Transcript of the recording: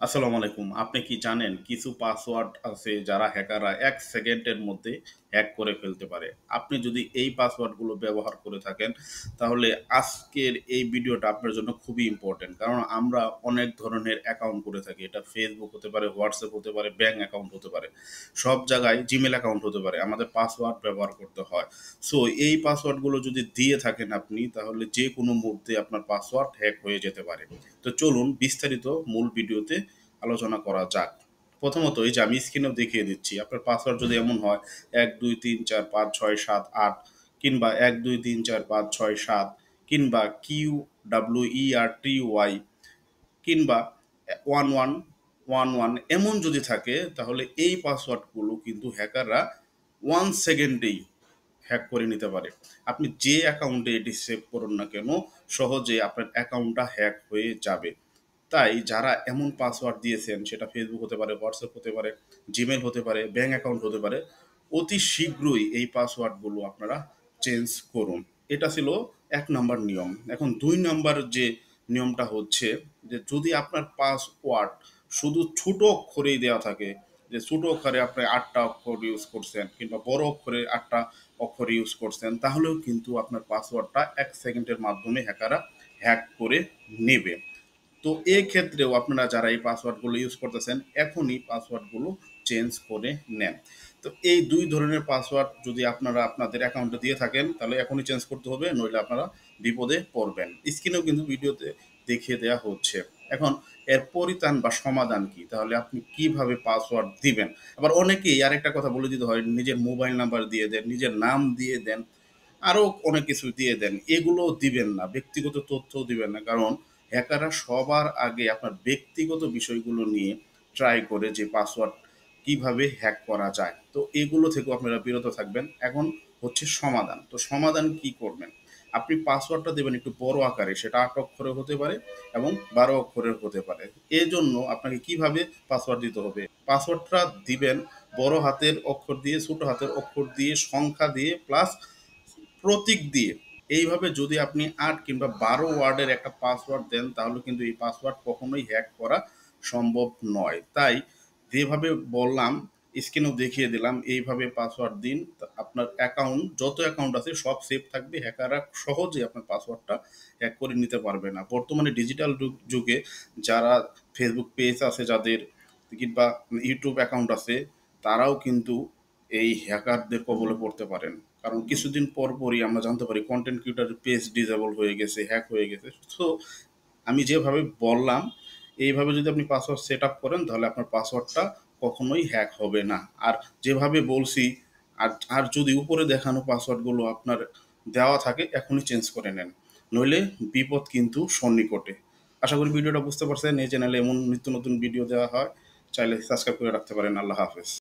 আসসালামু আলাইকুম। আপনি কি জানেন কিছু পাসওয়ার্ড আছে যারা হ্যাকাররা ১ সেকেন্ডের মধ্যে হ্যাক করে ফেলতে পারে। আপনি যদি এই পাসওয়ার্ডগুলো ব্যবহার করে থাকেন, তাহলে আজকের এই ভিডিওটা আপনার জন্য খুবই ইম্পোর্টেন্ট। কারণ আমরা অনেক ধরনের অ্যাকাউন্ট করে থাকি। এটা Facebook হতে পারে, WhatsApp হতে পারে, ব্যাংক অ্যাকাউন্ট হতে পারে। সব জায়গায় Gmail অ্যাকাউন্ট হতে পারে। আমাদের পাসওয়ার্ড ব্যবহার করতে হয়। সো এই পাসওয়ার্ডগুলো যদি দিয়ে থাকেন আপনি, তাহলে যেকোনো মুহূর্তে আপনার পাসওয়ার্ড হ্যাক হয়ে যেতে পারে। তো চলুন বিস্তারিত মূল ভিডিওতে আলোচনা করা যাক। প্রথমত এই যে আমি স্ক্রিনেও দেখিয়ে দিচ্ছি, আপনার পাসওয়ার্ড যদি এমন হয় ১ ২ ৩ ৪ ৫ ৬ ৭ ৮ কিংবা ১ ২ ৩ ৪ ৫ ৬ ৭ কিংবা QWERTY কিংবা 1111 এমন যদি থাকে, তাহলে এই পাসওয়ার্ডগুলো কিন্তু হ্যাকাররা 1 সেকেন্ডেই হ্যাক করে নিতে পারে। আপনি যে অ্যাকাউন্টে এটি সেভ করুন না কেন, সহজে আপনার অ্যাকাউন্টটা হ্যাক হয়ে যাবে। তাই যারা এমন পাসওয়ার্ড দিয়েছেন, সেটা ফেসবুক হতে পারে, হোয়াটসঅ্যাপ হতে পারে, জিমেল হতে পারে, ব্যাঙ্ক অ্যাকাউন্ট হতে পারে, অতি শীঘ্রই এই পাসওয়ার্ডগুলো আপনারা চেঞ্জ করুন। এটা ছিল ১ নাম্বার নিয়ম। এখন ২ নাম্বার যে নিয়মটা হচ্ছে যে, যদি আপনার পাসওয়ার্ড শুধু ছোট অক্ষরেই দেওয়া থাকে, যে ছোট অক্ষরে আপনি ৮টা অক্ষর ইউজ করছেন কিংবা বড় অক্ষরে ৮টা অক্ষর ইউজ করছেন, তাহলেও কিন্তু আপনার পাসওয়ার্ডটা ১ সেকেন্ডের মাধ্যমে হ্যাকাররা হ্যাক করে নেবে। তো এক্ষেত্রেও আপনারা যারা এই পাসওয়ার্ডগুলো ইউজ করতেছেন, এখনই পাসওয়ার্ডগুলো চেঞ্জ করে নেন। তো এই ২ ধরনের পাসওয়ার্ড যদি আপনারা আপনাদের অ্যাকাউন্টে দিয়ে থাকেন, তাহলে এখনই চেঞ্জ করতে হবে, নইলে আপনারা বিপদে পড়বেন। স্ক্রিনেও কিন্তু ভিডিওতে দেখিয়ে দেয়া হচ্ছে। এখন এর পরিত্রাণ বা সমাধান কি? তাহলে আপনি কিভাবে পাসওয়ার্ড দিবেন? আবার অনেকেই আরেকটা কথা বলে দিতে হয়, নিজের মোবাইল নাম্বার দিয়ে দেন, নিজের নাম দিয়ে দেন, আরো অনেক কিছু দিয়ে দেন। এগুলো দিবেন না। ব্যক্তিগত তথ্যও দিবেন না। কারণ হ্যাকাররা সবার আগে আপনার ব্যক্তিগত বিষয়গুলো নিয়ে ট্রাই করে যে পাসওয়ার্ড কিভাবে হ্যাক করা যায়। তো এগুলো থেকেও আপনারা বিরত থাকবেন। এখন হচ্ছে সমাধান। তো সমাধান কি করবেন? আপনি পাসওয়ার্ডটা দেবেন একটু বড় আকারে। সেটা ৮ অক্ষরের হতে পারে এবং ১২ অক্ষরের হতে পারে। এজন্য আপনাকে কিভাবে পাসওয়ার্ড দিতে হবে? পাসওয়ার্ডটা দিবেন বড় হাতের অক্ষর দিয়ে, ছোট হাতের অক্ষর দিয়ে, সংখ্যা দিয়ে প্লাস প্রতীক দিয়ে। এইভাবে যদি আপনি ৮ কিংবা ১২ ওয়ার্ডের একটা পাসওয়ার্ড দেন, তাহলে কিন্তু এই পাসওয়ার্ড কখনোই হ্যাক করা সম্ভব নয়। তাই যেভাবে বললাম, স্ক্রিনেও দেখিয়ে দিলাম, এইভাবে পাসওয়ার্ড দিন। তা আপনার অ্যাকাউন্ট যত অ্যাকাউন্ট আছে সব সেভ থাকবে। হ্যাকাররা সহজেই আপনার পাসওয়ার্ডটা হ্যাক করে নিতে পারবে না। বর্তমানে ডিজিটাল যুগে যারা ফেসবুক পেজ আছে যাদের কিংবা ইউটিউব অ্যাকাউন্ট আছে, তারাও কিন্তু এই হ্যাকারদের কবলে পড়তে পারেন। কারণ কিছুদিন পরই আমরা জানতে পারি কনটেন্ট ক্রিয়েটরের পেজ ডিসেবল হয়ে গেছে, হ্যাক হয়ে গেছে। সো আমি যেভাবে বললাম, এইভাবে যদি আপনি পাসওয়ার্ড সেট আপ করেন, তাহলে আপনার পাসওয়ার্ডটা কখনোই হ্যাক হবে না। আর যেভাবে বলছি, আর যদি উপরে দেখানো পাসওয়ার্ডগুলো আপনার দেওয়া থাকে, এখনই চেঞ্জ করে নেন। নইলে বিপদ কিন্তু সন্নিকটে। আশা করি ভিডিওটা বুঝতে পারছেন। এই চ্যানেলে এমন নিত্য নতুন ভিডিও দেওয়া হয়। চাইলে সাবস্ক্রাইব করে রাখতে পারেন। আল্লাহ হাফেজ।